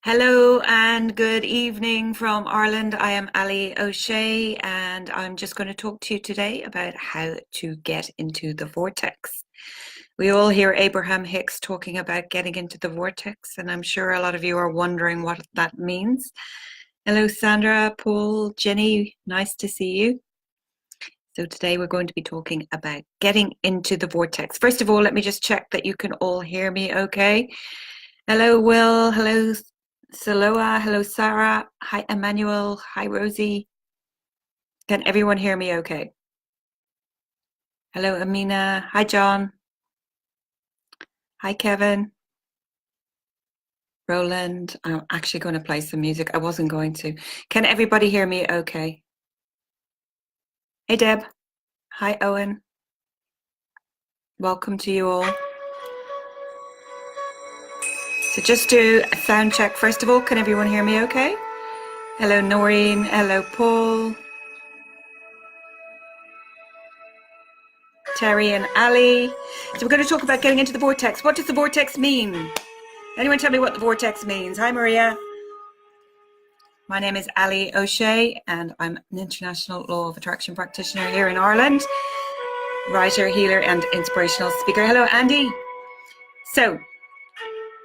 Hello and good evening from Ireland. I am Allie O'Shea and I'm just going to talk to you today about how to get into the vortex. We all hear Abraham Hicks talking about getting into the vortex, and I'm sure a lot of you are wondering what that means. Hello, Sandra, Paul, Jenny, nice to see you. So today we're going to be talking about getting into the vortex. First of all, let me just check that you can all hear me okay. Hello, Will. Hello, Saloa. Hello, Sarah. Hi, Emmanuel. Hi, Rosie. Can everyone hear me okay? Hello, Amina. Hi, John. Hi, Kevin. Roland. I'm actually going to play some music. I wasn't going to. Can everybody hear me okay? Hey, Deb. Hi, Owen. Welcome to you all. So just do a sound check. First of all, can everyone hear me okay? Hello, Noreen. Hello, Paul. Terry and Ali. So we're going to talk about getting into the vortex. What does the vortex mean? Anyone tell me what the vortex means? Hi, Maria. My name is Allie O'Shea and I'm an international law of attraction practitioner here in Ireland, writer, healer, and inspirational speaker. Hello, Andy. So,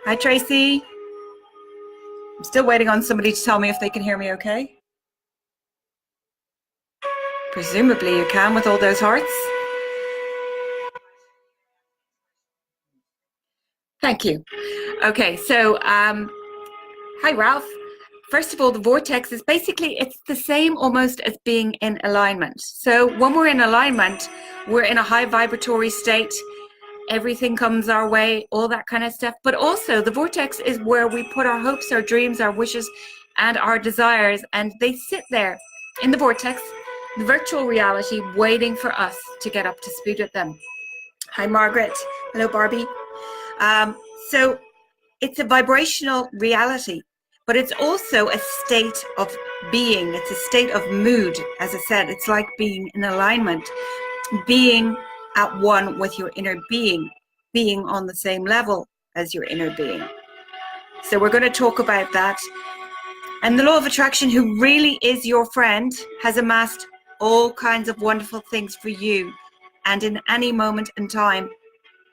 hi, Tracy. I'm still waiting on somebody to tell me if they can hear me okay. Presumably you can with all those hearts. Thank you. Okay, so hi, Ralph. First of all, the vortex is basically, it's the same almost as being in alignment. So when we're in alignment, we're in a high vibratory state. Everything comes our way, all that kind of stuff. But also the vortex is where we put our hopes, our dreams, our wishes, and our desires. And they sit there in the vortex, the virtual reality, waiting for us to get up to speed with them. Hi, Margaret. Hello, Barbie. So it's a vibrational reality, but it's also a state of being. It's a state of mood. As I said, it's like being in alignment, being at one with your inner being on the same level as your inner being. So we're going to talk about that. And the law of attraction, who really is your friend, has amassed all kinds of wonderful things for you. And in any moment in time,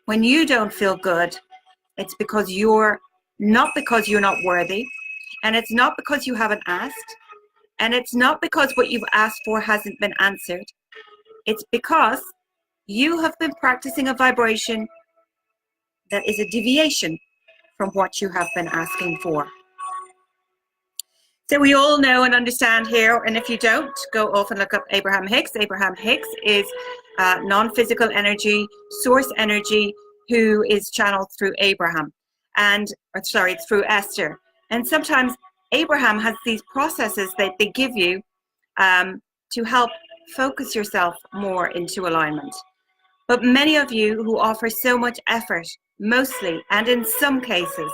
when you don't feel good, it's because you're not worthy, and it's not because you haven't asked, and it's not because what you've asked for hasn't been answered. It's because you have been practicing a vibration that is a deviation from what you have been asking for. So we all know and understand here, and if you don't, go off and look up Abraham Hicks. Abraham Hicks is non-physical energy, source energy, who is channeled through Abraham, through Esther. And sometimes Abraham has these processes that they give you to help focus yourself more into alignment. But many of you who offer so much effort, mostly, and in some cases,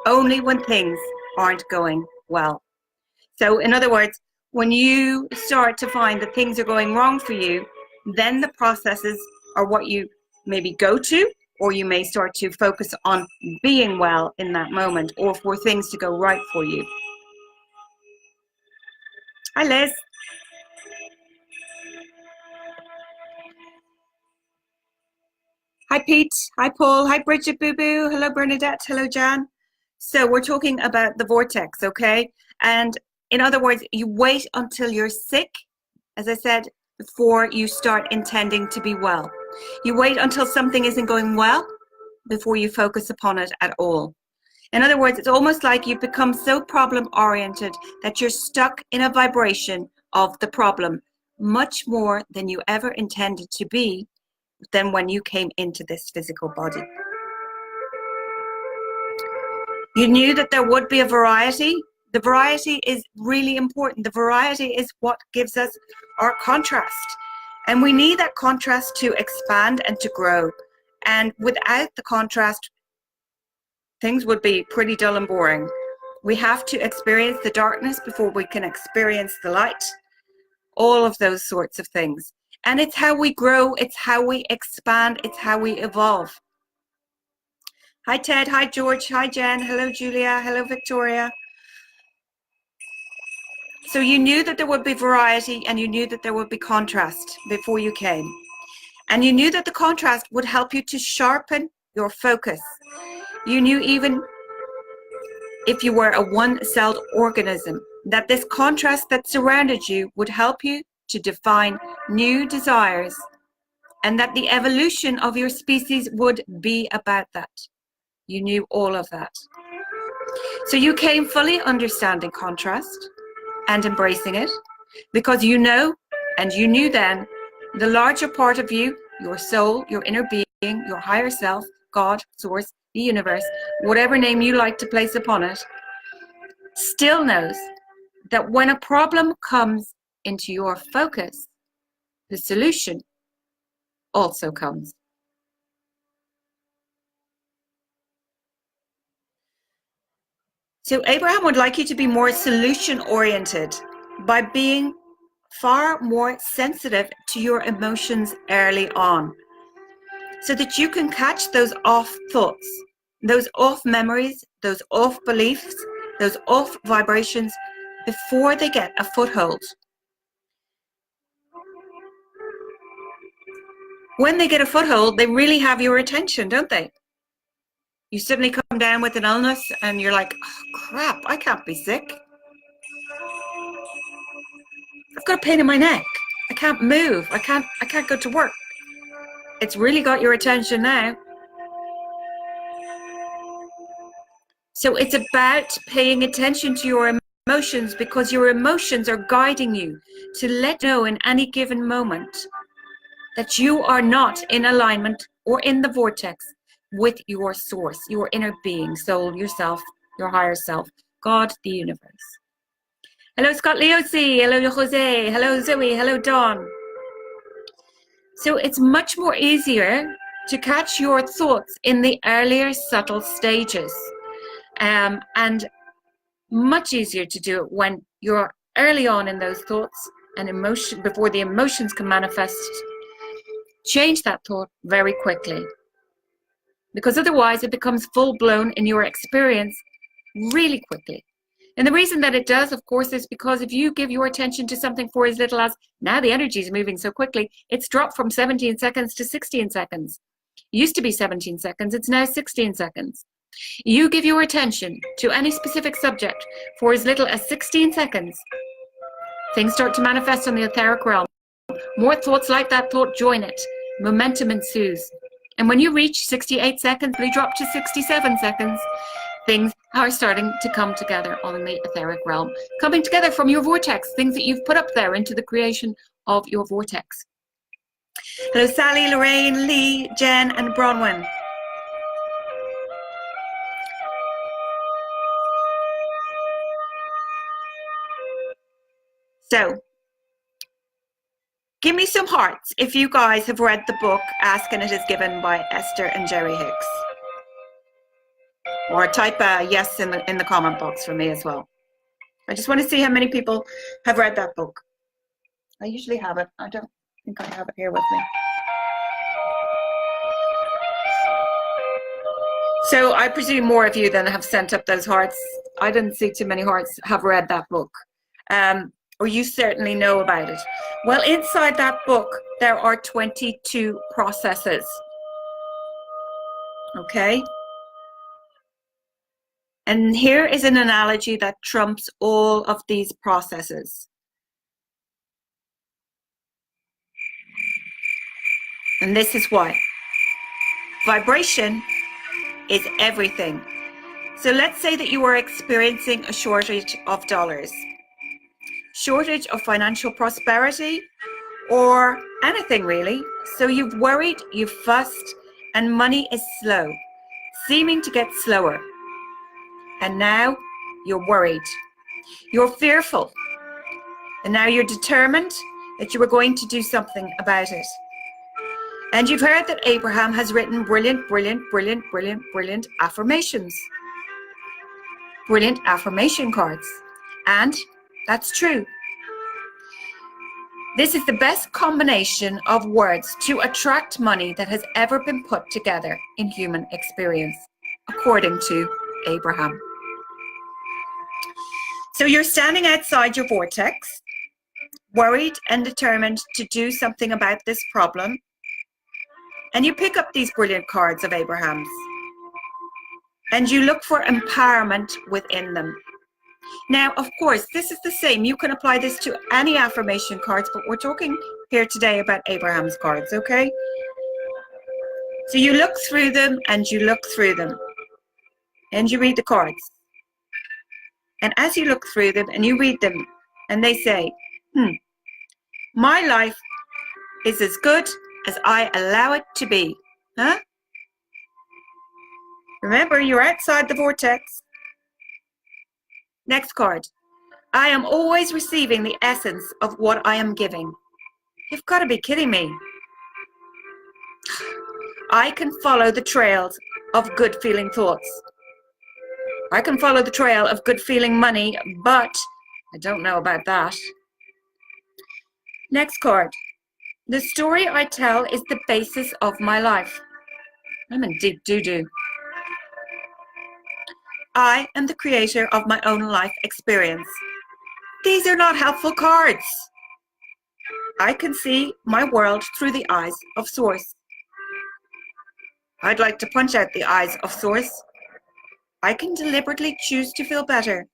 only when things aren't going well. So in other words, when you start to find that things are going wrong for you, then the processes are what you maybe go to, or you may start to focus on being well in that moment, or for things to go right for you. Hi, Liz. Hi, Pete. Hi, Paul. Hi, Bridget Boo Boo. Hello, Bernadette. Hello, Jan. So we're talking about the vortex, okay? And in other words, you wait until you're sick, as I said, before you start intending to be well. You wait until something isn't going well before you focus upon it at all. In other words, it's almost like you become so problem-oriented that you're stuck in a vibration of the problem, much more than you ever intended to be than when you came into this physical body. You knew that there would be a variety. The variety is really important. The variety is what gives us our contrast. And we need that contrast to expand and to grow. And without the contrast, things would be pretty dull and boring. We have to experience the darkness before we can experience the light. All of those sorts of things. And it's how we grow, it's how we expand, it's how we evolve. Hi, Ted. Hi, George. Hi, Jen. Hello, Julia. Hello, Victoria. So you knew that there would be variety and you knew that there would be contrast before you came. And you knew that the contrast would help you to sharpen your focus. You knew even if you were a one-celled organism, that this contrast that surrounded you would help you to define new desires, and that the evolution of your species would be about that. You knew all of that. So you came fully understanding contrast and embracing it, because you know, and you knew then, the larger part of you, your soul, your inner being, your higher self, God, source, the universe, whatever name you like to place upon it, still knows that when a problem comes into your focus, the solution also comes. So Abraham would like you to be more solution-oriented by being far more sensitive to your emotions early on, so that you can catch those off thoughts, those off memories, those off beliefs, those off vibrations before they get a foothold. When they get a foothold, they really have your attention, don't they? You suddenly come down with an illness and you're like, oh, crap, I can't be sick. I've got a pain in my neck. I can't move. I can't go to work. It's really got your attention now. So it's about paying attention to your emotions, because your emotions are guiding you to let know in any given moment that you are not in alignment or in the vortex with your source, your inner being, soul, yourself, your higher self, God, the universe. Hello, Scott Leosi. Hello, Jose. Hello, Zoe. Hello, Dawn. So it's much more easier to catch your thoughts in the earlier subtle stages, and much easier to do it when you're early on in those thoughts and emotion, before the emotions can manifest. Change that thought very quickly, because otherwise it becomes full-blown in your experience really quickly. And the reason that it does, of course, is because if you give your attention to something for as little as, now the energy is moving so quickly, it's dropped from 17 seconds to 16 seconds. It used to be 17 seconds, it's now 16 seconds. You give your attention to any specific subject for as little as 16 seconds, things start to manifest on the etheric realm. More thoughts like that thought join it. Momentum ensues. And when you reach 68 seconds, they drop to 67 seconds. Things are starting to come together on the etheric realm, coming together from your vortex, things that you've put up there into the creation of your vortex. Hello, Sally, Lorraine, Lee, Jen, and Bronwyn. So, give me some hearts if you guys have read the book Ask and It Is Given by Esther and Jerry Hicks. Or type a yes in the comment box for me as well. I just want to see how many people have read that book. I usually have it. I don't think I have it here with me. So I presume more of you than have sent up those hearts. I didn't see too many hearts have read that book. Or you certainly know about it. Well, inside that book, there are 22 processes. Okay? And here is an analogy that trumps all of these processes. And this is why. Vibration is everything. So let's say that you are experiencing a shortage of dollars, shortage of financial prosperity, or anything really. So you've worried, you've fussed, and money is slow, seeming to get slower. And now you're worried, you're fearful, and now you're determined that you are going to do something about it. And you've heard that Abraham has written brilliant affirmations, brilliant affirmation cards. And that's true. This is the best combination of words to attract money that has ever been put together in human experience, according to Abraham. So you're standing outside your vortex, worried and determined to do something about this problem. And you pick up these brilliant cards of Abraham's. And you look for empowerment within them. Now, of course, this is the same. You can apply this to any affirmation cards, but we're talking here today about Abraham's cards, okay? So you look through them and you look through them. And you read the cards. And as you look through them and you read them, and they say, my life is as good as I allow it to be. Huh? Remember, you're outside the vortex. Next card. I am always receiving the essence of what I am giving. You've got to be kidding me. I can follow the trails of good feeling thoughts. I can follow the trail of good feeling money, but I don't know about that. Next card. The story I tell is the basis of my life. I'm in deep doo-doo. I am the creator of my own life experience. These are not helpful cards. I can see my world through the eyes of Source. I'd like to punch out the eyes of Source. I can deliberately choose to feel better.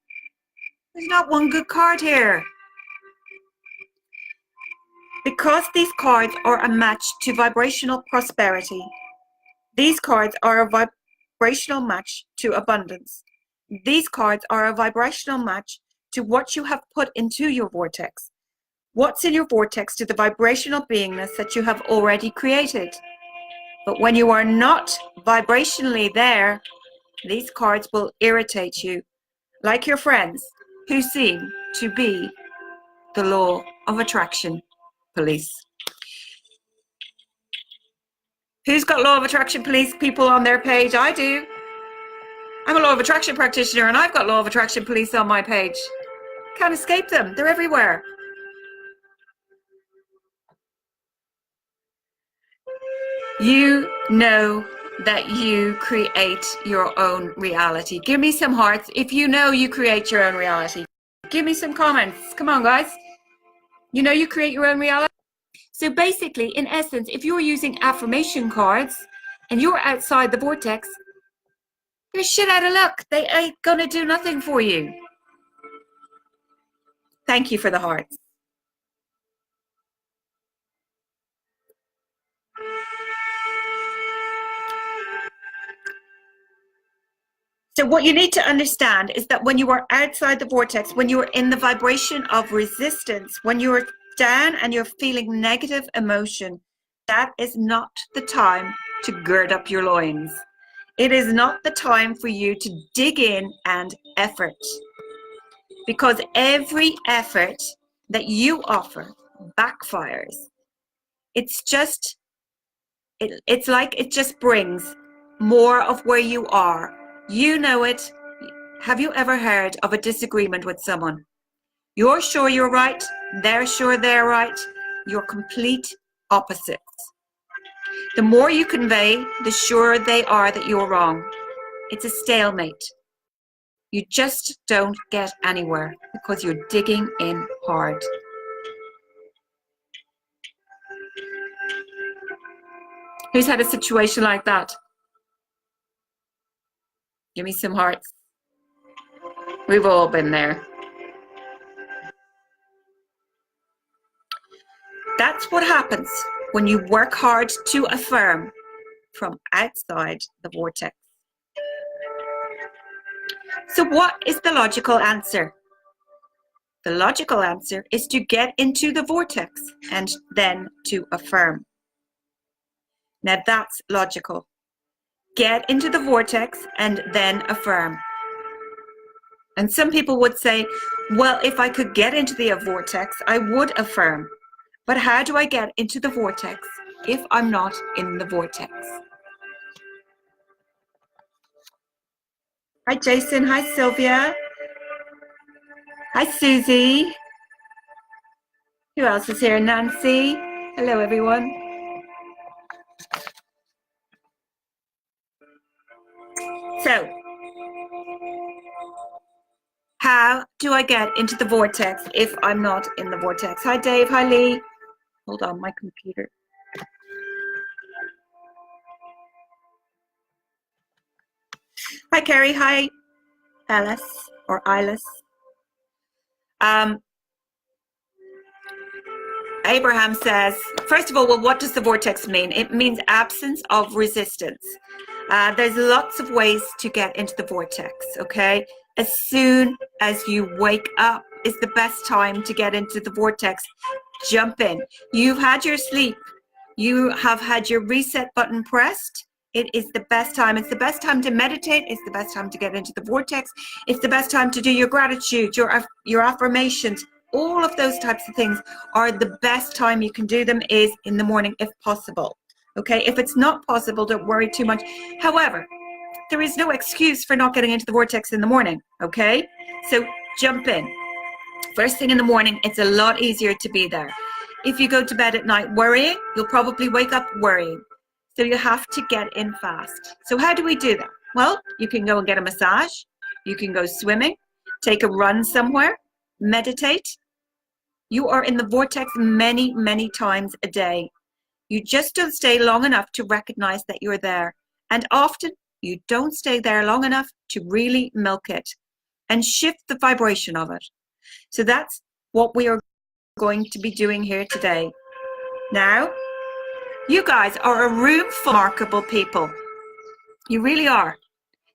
There's not one good card here. Because these cards are a match to vibrational prosperity. These cards are a vibrational match to abundance. These cards are a vibrational match to what you have put into your vortex. What's in your vortex to the vibrational beingness that you have already created. But when you are not vibrationally there, these cards will irritate you, like your friends who seem to be the law of attraction police. Who's got law of attraction police people on their page? I do. I'm a law of attraction practitioner and I've got law of attraction police on my page. Can't escape them. They're everywhere. You know that you create your own reality. Give me some hearts if you know you create your own reality. Give me some comments. Come on, guys. You know you create your own reality? So basically, in essence, if you're using affirmation cards and you're outside the vortex, you're shit out of luck. They ain't gonna do nothing for you. Thank you for the hearts. So what you need to understand is that when you are outside the vortex, when you are in the vibration of resistance, when you are down and you're feeling negative emotion, that is not the time to gird up your loins. It is not the time for you to dig in and effort. Because every effort that you offer backfires. It's just, it's like it just brings more of where you are. You know it. Have you ever heard of a disagreement with someone? You're sure you're right. They're sure they're right. You're complete opposites. The more you convey, the surer they are that you're wrong. It's a stalemate. You just don't get anywhere because you're digging in hard. Who's had a situation like that? Give me some hearts. We've all been there. That's what happens when you work hard to affirm from outside the vortex. So what is the logical answer? The logical answer is to get into the vortex and then to affirm. Now that's logical. Get into the vortex and then affirm. And some people would say, well, if I could get into the vortex, I would affirm. But how do I get into the vortex if I'm not in the vortex? Hi, Jason. Hi, Sylvia. Hi, Susie. Who else is here? Nancy. Hello, everyone. So, How do I get into the vortex if I'm not in the vortex? Hi, Dave. Hi, Lee. Hold on, my computer. Hi, Carrie. Hi, Alice or Ilis. Abraham says, first of all, well, what does the vortex mean? It means absence of resistance. There's lots of ways to get into the vortex, okay? As soon as you wake up is the best time to get into the vortex. Jump in. You've had your sleep. You have had your reset button pressed. It is the best time. It's the best time to meditate. It's the best time to get into the vortex. It's the best time to do your gratitude, your affirmations. All of those types of things are the best time you can do them is in the morning if possible. Okay, if it's not possible, don't worry too much. However, there is no excuse for not getting into the vortex in the morning. Okay, so jump in. First thing in the morning, it's a lot easier to be there. If you go to bed at night worrying, you'll probably wake up worrying. So you have to get in fast. So how do we do that? Well, you can go and get a massage. You can go swimming, take a run somewhere, meditate. You are in the vortex many, many times a day. You just don't stay long enough to recognize that you're there. And often you don't stay there long enough to really milk it and shift the vibration of it. So that's what we are going to be doing here today. Now, you guys are a room full of remarkable people. You really are.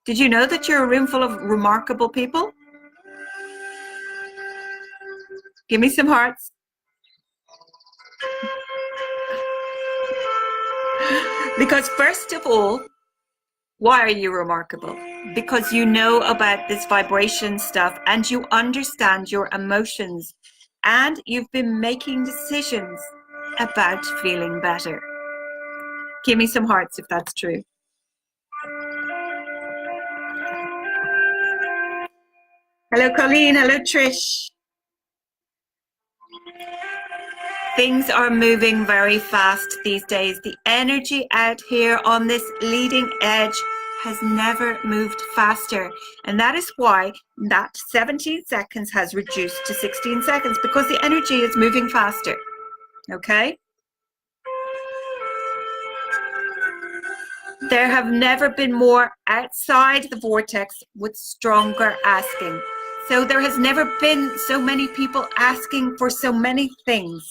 Did you know that you're a room full of remarkable people? Give me some hearts. Because first of all, why are you remarkable? Because you know about this vibration stuff and you understand your emotions and you've been making decisions about feeling better. Give me some hearts if that's true. Hello, Colleen. Hello, Trish. Things are moving very fast these days. The energy out here on this leading edge has never moved faster. And that is why that 17 seconds has reduced to 16 seconds because the energy is moving faster. Okay? There have never been more outside the vortex with stronger asking. So there has never been so many people asking for so many things.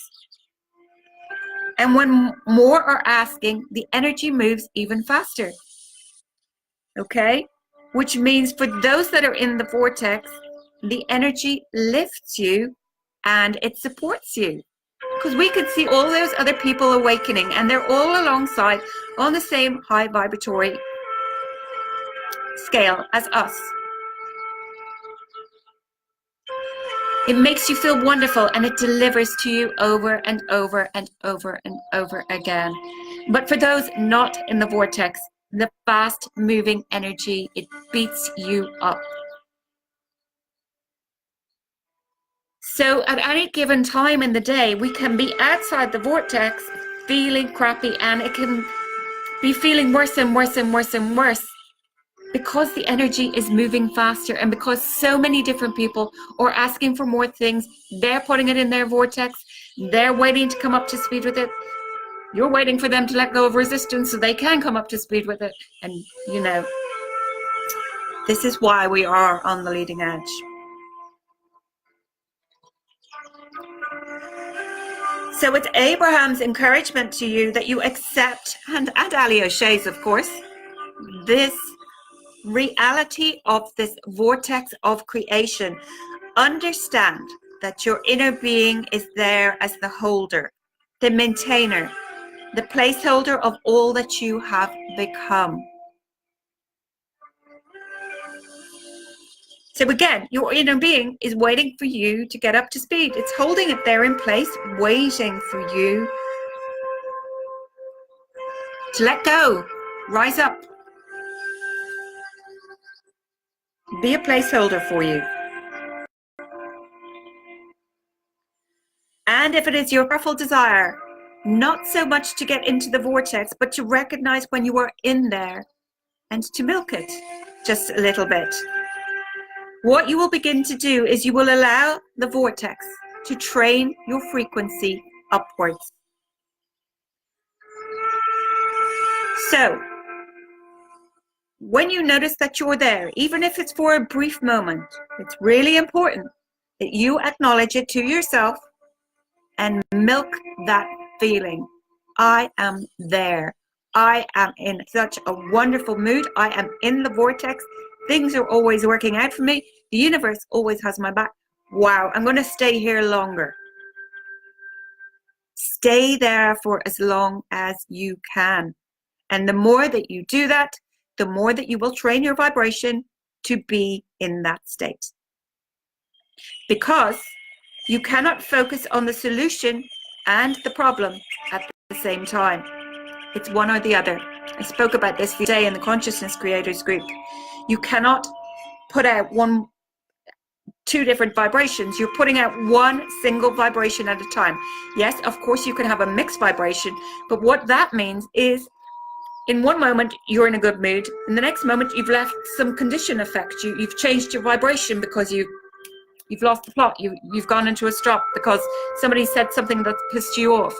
And when more are asking, the energy moves even faster. Okay? Which means for those that are in the vortex, the energy lifts you and it supports you. Because we can see all those other people awakening and they're all alongside on the same high vibratory scale as us. It makes you feel wonderful and it delivers to you over and over and over and over again. But for those not in the vortex, the fast moving energy, it beats you up. So at any given time in the day, we can be outside the vortex feeling crappy and it can be feeling worse and worse and worse and worse. Because the energy is moving faster and because so many different people are asking for more things, they're putting it in their vortex, they're waiting to come up to speed with it. You're waiting for them to let go of resistance so they can come up to speed with it. And, you know, this is why we are on the leading edge. So it's Abraham's encouragement to you that you accept, and Allie O'Shea's, of course, this reality of this vortex of creation. Understand that your inner being is there as the holder, the maintainer, the placeholder of all that you have become. So again, your inner being is waiting for you to get up to speed. It's holding it there in place, waiting for you to let go, rise up. Be a placeholder for you. And if it is your powerful desire, not so much to get into the vortex, but to recognize when you are in there and to milk it just a little bit. what you will begin to do is you will allow the vortex to train your frequency upwards. So, when you notice that you're there, even if it's for a brief moment, it's really important that you acknowledge it to yourself and milk that feeling. I am there. I am in such a wonderful mood. I am in the vortex. Things are always working out for me. The universe always has my back. Wow, I'm going to stay here longer. Stay there for as long as you can. And the more that you do that, the more that you will train your vibration to be in that state. Because you cannot focus on the solution and the problem at the same time. It's one or the other. I spoke about this today in the Consciousness Creators group. You cannot put out two different vibrations. You're putting out one single vibration at a time. Yes, of course you can have a mixed vibration, but what that means is in one moment you're in a good mood, in the next moment you've left some condition effect. You've changed your vibration because you've lost the plot. You've gone into a stop because somebody said something that pissed you off,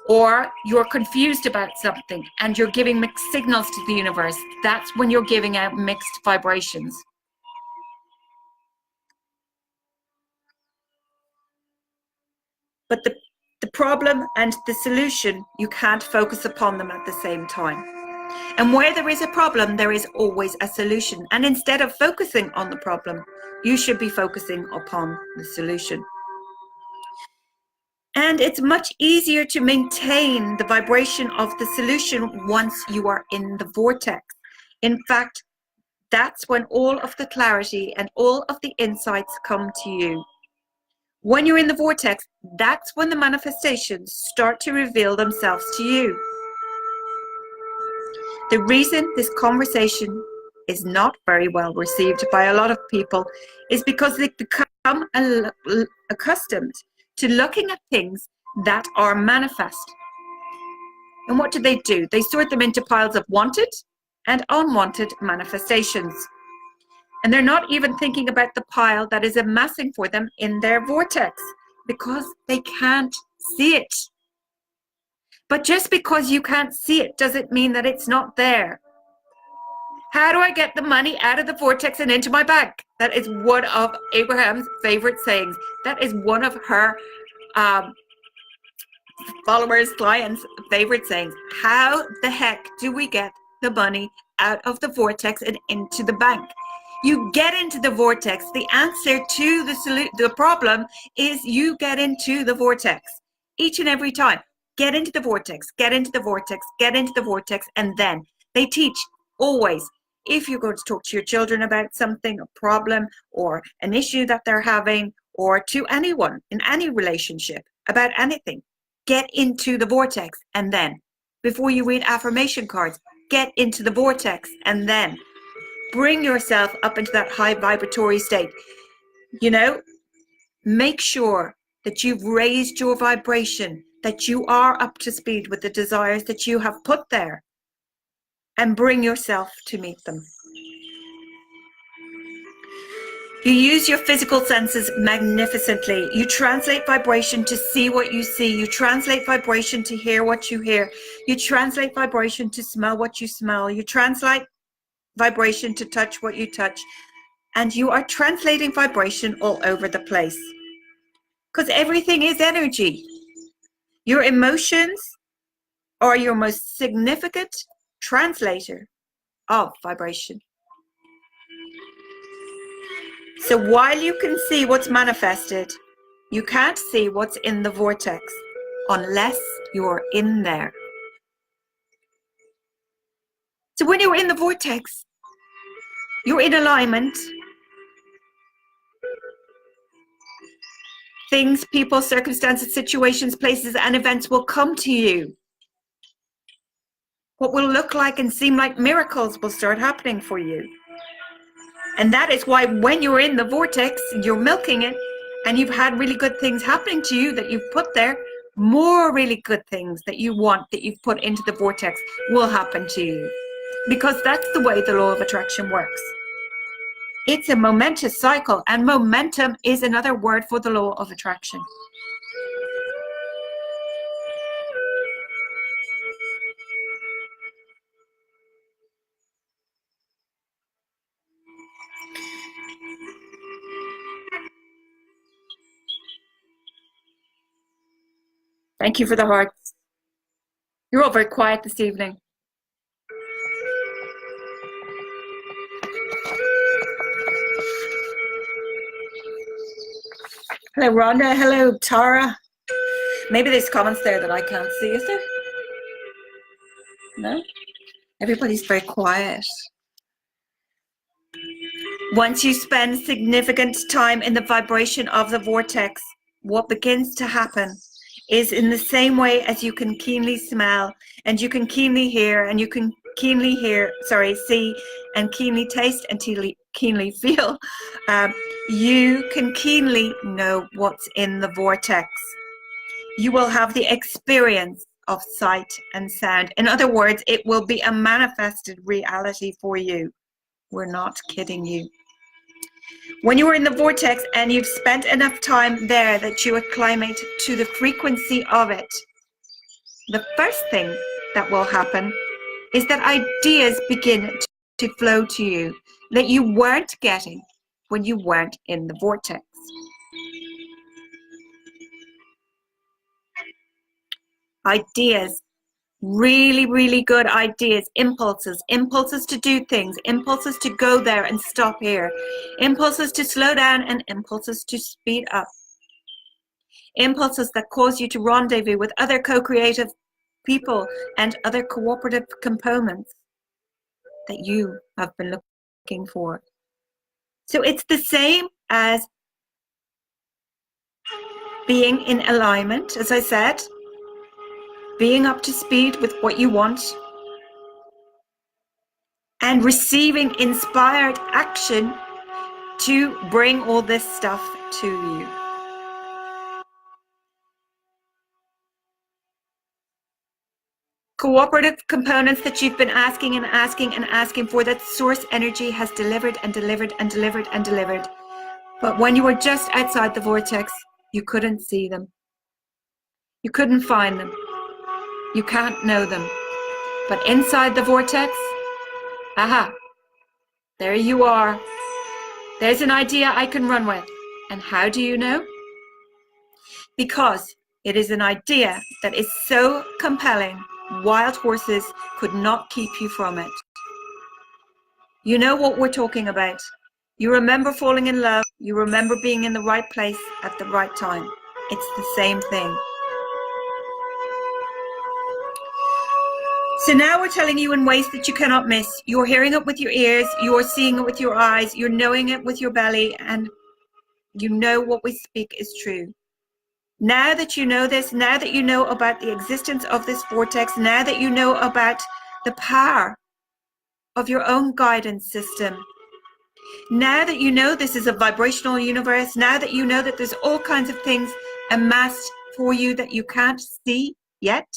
or you're confused about something and you're giving mixed signals to the universe. That's when you're giving out mixed vibrations. But the problem and the solution, you can't focus upon them at the same time. And where there is a problem, there is always a solution. And instead of focusing on the problem, you should be focusing upon the solution. And it's much easier to maintain the vibration of the solution once you are in the vortex. In fact, that's when all of the clarity and all of the insights come to you. When you're in the vortex, that's when the manifestations start to reveal themselves to you. The reason this conversation is not very well received by a lot of people is because they become accustomed to looking at things that are manifest. And what do? They sort them into piles of wanted and unwanted manifestations. And they're not even thinking about the pile that is amassing for them in their vortex because they can't see it. But just because you can't see it doesn't mean that it's not there. How do I get the money out of the vortex and into my bank? That is one of Abraham's favorite sayings. That is one of her followers, clients' favorite sayings. How the heck do we get the money out of the vortex and into the bank? You get into the vortex. The answer to the problem is you get into the vortex each and every time. Get into the vortex, get into the vortex, get into the vortex. And then they teach always, if you're going to talk to your children about something, a problem or an issue that they're having, or to anyone in any relationship about anything, get into the vortex. And then before you read affirmation cards, get into the vortex and then bring yourself up into that high vibratory state. You know, make sure that you've raised your vibration, that you are up to speed with the desires that you have put there, and bring yourself to meet them. You use your physical senses magnificently. You translate vibration to see what you see. You translate vibration to hear what you hear. You translate vibration to smell what you smell. You translate vibration to touch what you touch, and you are translating vibration all over the place because everything is energy. Your emotions are your most significant translator of vibration. So while you can see what's manifested, you can't see what's in the vortex unless you're in there. So when you're in the vortex, you're in alignment. Things, people, circumstances, situations, places, and events will come to you. What will look like and seem like miracles will start happening for you. And that is why when you're in the vortex, you're milking it, and you've had really good things happening to you that you've put there, more really good things that you want that you've put into the vortex will happen to you. Because that's the way the law of attraction works. It's a momentous cycle, and momentum is another word for the law of attraction. Thank you for the hearts. You're all very quiet this evening. Hello, Rhonda. Hello, Tara. Maybe there's comments there that I can't see. Is there? No? Everybody's very quiet. Once you spend significant time in the vibration of the vortex, what begins to happen is in the same way as you can keenly smell, and you can keenly hear, and you can keenly see, and keenly taste, and keenly feel, you can keenly know what's in the vortex. You will have the experience of sight and sound. In other words, it will be a manifested reality for you. We're not kidding you. When you are in the vortex and you've spent enough time there that you acclimate to the frequency of it, the first thing that will happen is that ideas begin to flow to you that you weren't getting when you weren't in the vortex. Ideas, really, really good ideas, impulses to do things, impulses to go there and stop here, impulses to slow down and impulses to speed up, impulses that cause you to rendezvous with other co-creative people and other cooperative components that you have been looking for. So it's the same as being in alignment, as I said, being up to speed with what you want, and receiving inspired action to bring all this stuff to you. Cooperative components that you've been asking and asking and asking for, that source energy has delivered and delivered and delivered and delivered. But when you were just outside the vortex, you couldn't see them. You couldn't find them. You can't know them. But inside the vortex, aha, there you are. There's an idea I can run with. And how do you know? Because it is an idea that is so compelling, wild horses could not keep you from it. You know what we're talking about. You remember falling in love. You remember being in the right place at the right time. It's the same thing. So now we're telling you in ways that you cannot miss. You're hearing it with your ears. You're seeing it with your eyes. You're knowing it with your belly. And you know what we speak is true. Now that you know this, now that you know about the existence of this vortex, now that you know about the power of your own guidance system, now that you know this is a vibrational universe, now that you know that there's all kinds of things amassed for you that you can't see yet,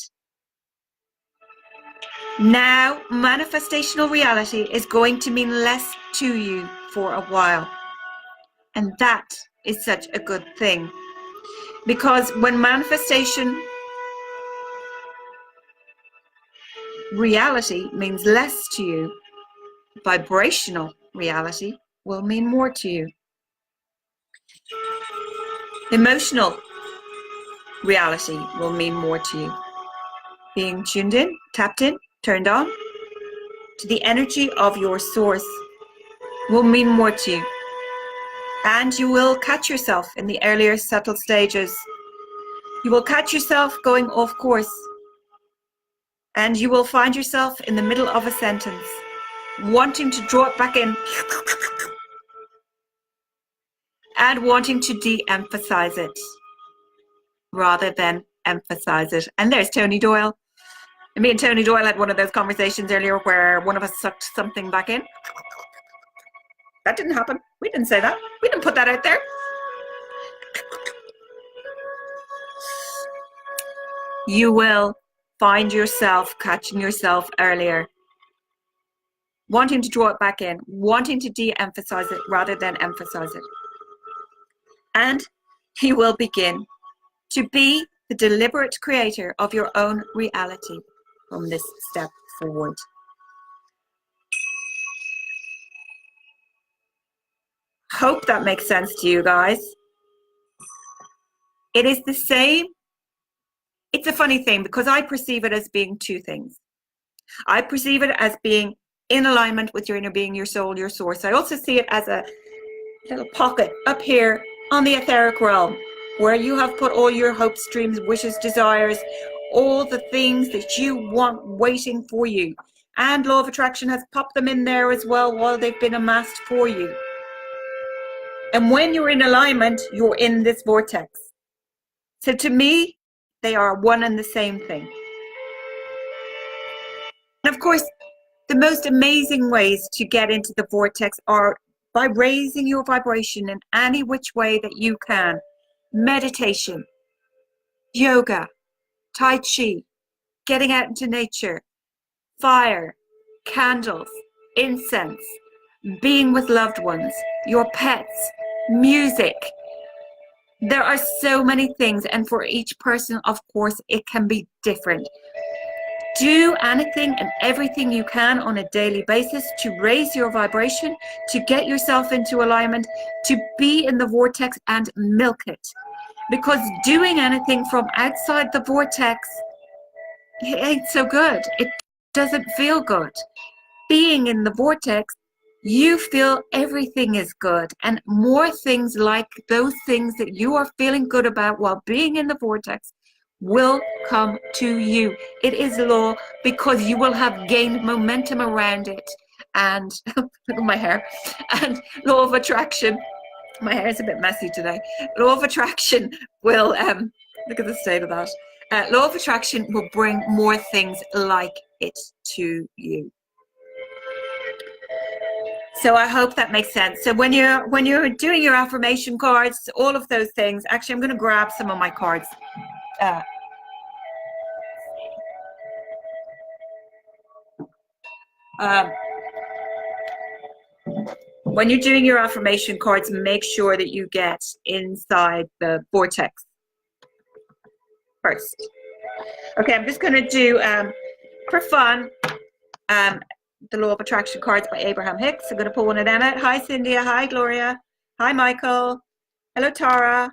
now manifestational reality is going to mean less to you for a while. And that is such a good thing. Because when manifestation reality means less to you, vibrational reality will mean more to you. Emotional reality will mean more to you. Being tuned in, tapped in, turned on to the energy of your source will mean more to you. And you will catch yourself in the earlier subtle stages. You will catch yourself going off course. And you will find yourself in the middle of a sentence, wanting to draw it back in and wanting to de-emphasize it rather than emphasize it. And there's Tony Doyle. And me and Tony Doyle had one of those conversations earlier where one of us sucked something back in. That didn't happen. We didn't say that. We didn't put that out there. You will find yourself catching yourself earlier. wanting to draw it back in, wanting to de-emphasize it rather than emphasize it. And you will begin to be the deliberate creator of your own reality from this step forward. Hope that makes sense to you guys. It is the same. It's a funny thing because I perceive it as being two things. I perceive it as being in alignment with your inner being, your soul, your source. I also see it as a little pocket up here on the etheric realm where you have put all your hopes, dreams, wishes, desires, all the things that you want waiting for you. And law of attraction has popped them in there as well while they've been amassed for you. And when you're in alignment, you're in this vortex. So to me, they are one and the same thing. And of course, the most amazing ways to get into the vortex are by raising your vibration in any which way that you can. Meditation, yoga, tai chi, getting out into nature, fire, candles, incense, being with loved ones, your pets, music. There are so many things, and for each person, of course, it can be different. Do anything and everything you can on a daily basis to raise your vibration, to get yourself into alignment, to be in the vortex and milk it. Because doing anything from outside the vortex, it ain't so good. It doesn't feel good. Being in the vortex, you feel everything is good, and more things like those things that you are feeling good about while being in the vortex will come to you. It is law, because you will have gained momentum around it. And look at my hair. And law of attraction. My hair is a bit messy today. Law of attraction will look at the state of that. Law of attraction will bring more things like it to you. So I hope that makes sense. So when you're doing your affirmation cards, all of those things, actually I'm going to grab some of my cards. When you're doing your affirmation cards, make sure that you get inside the vortex first. Okay, I'm just going to do, for fun, the Law of Attraction cards by Abraham Hicks. I'm going to pull one of them out. Hi, Cynthia. Hi, Gloria. Hi, Michael. Hello, Tara.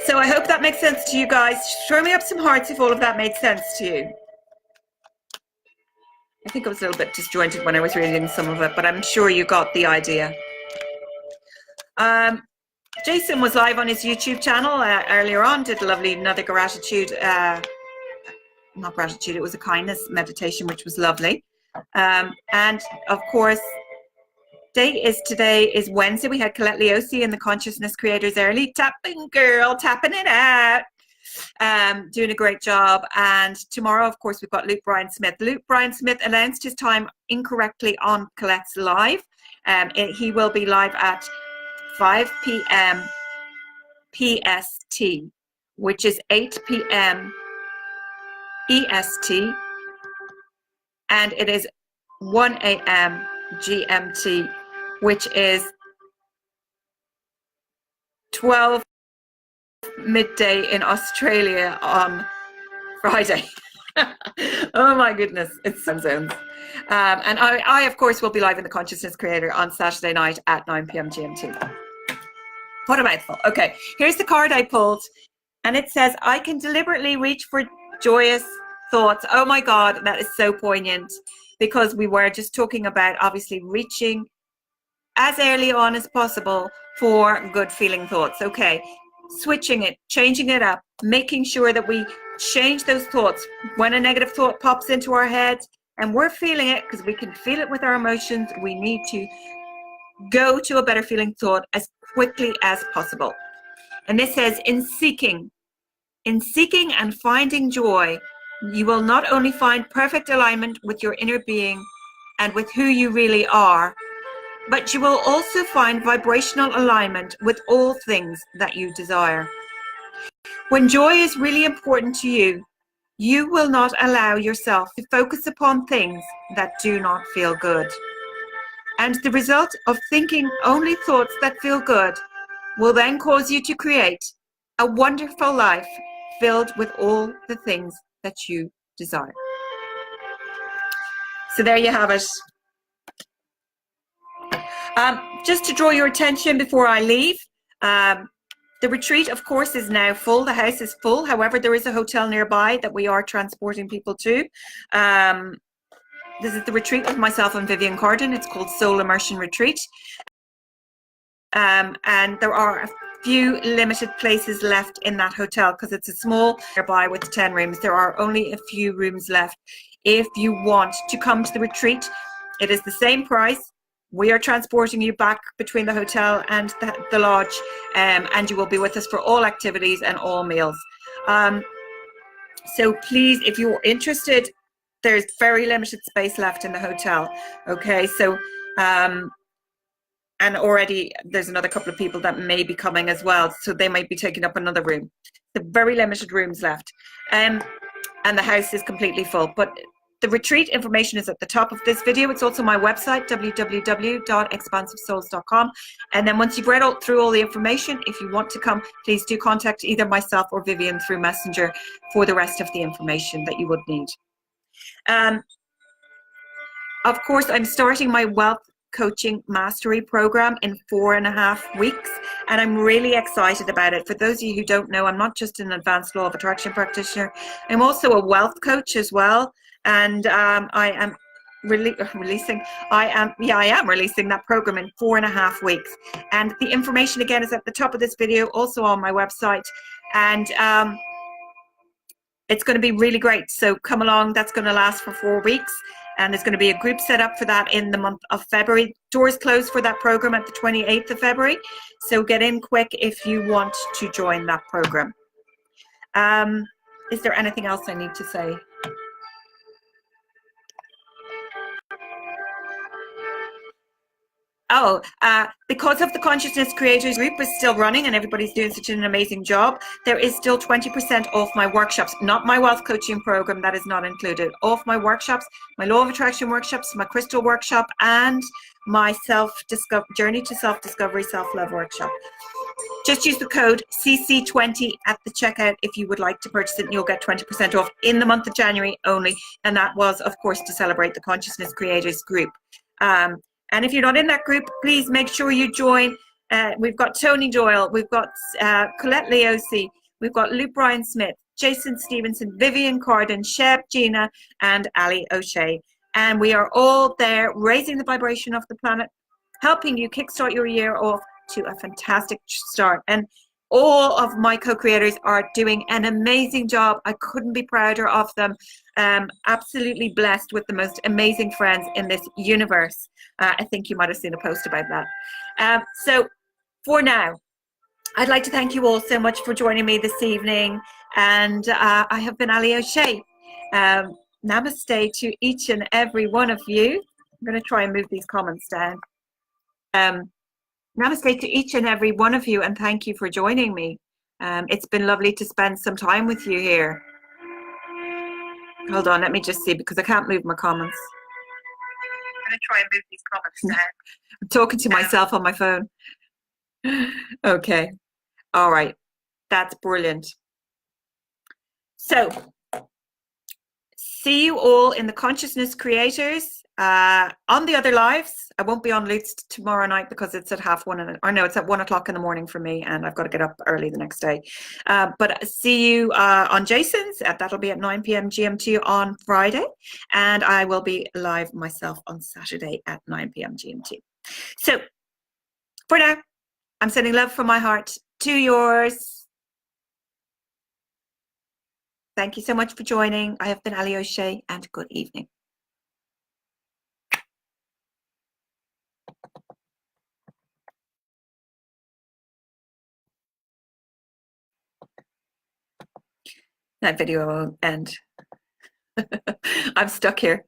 So I hope that makes sense to you guys. Throw me up some hearts if all of that made sense to you. I think I was a little bit disjointed when I was reading some of it, but I'm sure you got the idea. Jason was live on his YouTube channel earlier on, did a lovely another gratitude, not gratitude, it was a kindness meditation, which was lovely. And of course, today is Wednesday. We had Colette Leosi in the Consciousness Creators Early. Tapping girl, tapping it out. Doing a great job. And tomorrow, of course, we've got Luke Bryan Smith. Luke Bryan Smith announced his time incorrectly on Colette's live. He will be live at 5 p.m. PST, which is 8 p.m. EST, and it is 1 a.m. GMT, which is 12 midday in Australia on Friday. Oh my goodness, it's some zones. And I, of course, will be live in the Consciousness Creator on Saturday night at 9 p.m. GMT. What a mouthful. Okay, here's the card I pulled, and it says, I can deliberately reach for joyous thoughts. Oh my God, that is so poignant, because we were just talking about obviously reaching as early on as possible for good feeling thoughts. Okay, switching it, changing it up, making sure that we change those thoughts. When a negative thought pops into our head and we're feeling it, because we can feel it with our emotions, we need to go to a better feeling thought as quickly as possible. And this says, in seeking and finding joy, you will not only find perfect alignment with your inner being and with who you really are, but you will also find vibrational alignment with all things that you desire. When joy is really important to you, you will not allow yourself to focus upon things that do not feel good. And the result of thinking only thoughts that feel good will then cause you to create a wonderful life filled with all the things that you desire. So there you have it. Just to draw your attention before I leave, the retreat, of course, is now full. The house is full. However, there is a hotel nearby that we are transporting people to. This is the retreat with myself and Vivienne Cardin. It's called Soul Immersion Retreat. And there are a few limited places left in that hotel because it's a small nearby with 10 rooms. There are only a few rooms left. If you want to come to the retreat, it is the same price. We are transporting you back between the hotel and the lodge, and you will be with us for all activities and all meals. So please, if you're interested, there's very limited space left in the hotel. Okay, so and already there's another couple of people that may be coming as well, so they might be taking up another room. The very limited rooms left, and the house is completely full. But the retreat information is at the top of this video. It's also my website, www.expansivesouls.com. And then once you've read through all the information, if you want to come, please do contact either myself or Vivienne through Messenger for the rest of the information that you would need. Of course, I'm starting my wealth coaching mastery program in 4.5 weeks, and I'm really excited about it. For those of you who don't know, I'm not just an advanced law of attraction practitioner, I'm also a wealth coach as well. And I am releasing that program in 4.5 weeks. And the information again is at the top of this video, also on my website. And it's going to be really great. So come along. That's going to last for 4 weeks. And there's going to be a group set up for that in the month of February. Doors close for that program at the 28th of February. So get in quick if you want to join that program. Is there anything else I need to say? Oh, because of the Consciousness Creators group is still running and everybody's doing such an amazing job, there is still 20% off my workshops, not my wealth coaching program, that is not included. Off my workshops, my law of attraction workshops, my crystal workshop, and my journey to self-discovery, self-love workshop. Just use the code CC20 at the checkout if you would like to purchase it, and you'll get 20% off in the month of January only. And that was, of course, to celebrate the Consciousness Creators group. And if you're not in that group, please make sure you join. We've got Tony Doyle, we've got Colette Leosi, we've got Luke Bryan Smith, Jason Stevenson, Vivienne Cardin, Sheb, Gina, and Allie O'Shea. And we are all there raising the vibration of the planet, helping you kickstart your year off to a fantastic start. And all of my co-creators are doing an amazing job. I couldn't be prouder of them. Absolutely blessed with the most amazing friends in this universe. I think you might have seen a post about that. So for now, I'd like to thank you all so much for joining me this evening. And I have been Allie O'Shea. Namaste to each and every one of you. I'm going to try and move these comments down. Namaste to each and every one of you, and thank you for joining me. It's been lovely to spend some time with you here. Hold on, let me just see, because I can't move my comments. I'm going to try and move these comments down. I'm talking to myself on my phone. Okay. All right. That's brilliant. So, see you all in the Consciousness Creators. On the other lives, I won't be on Lutz tomorrow night because it's at 1:30, or no, it's at 1 o'clock in the morning for me, and I've got to get up early the next day. But see you on Jason's. That'll be at 9 p.m. GMT on Friday, and I will be live myself on Saturday at 9 p.m. GMT. So for now, I'm sending love from my heart to yours. Thank you so much for joining. I have been Allie O'Shea, and good evening. That video won't end. I'm stuck here.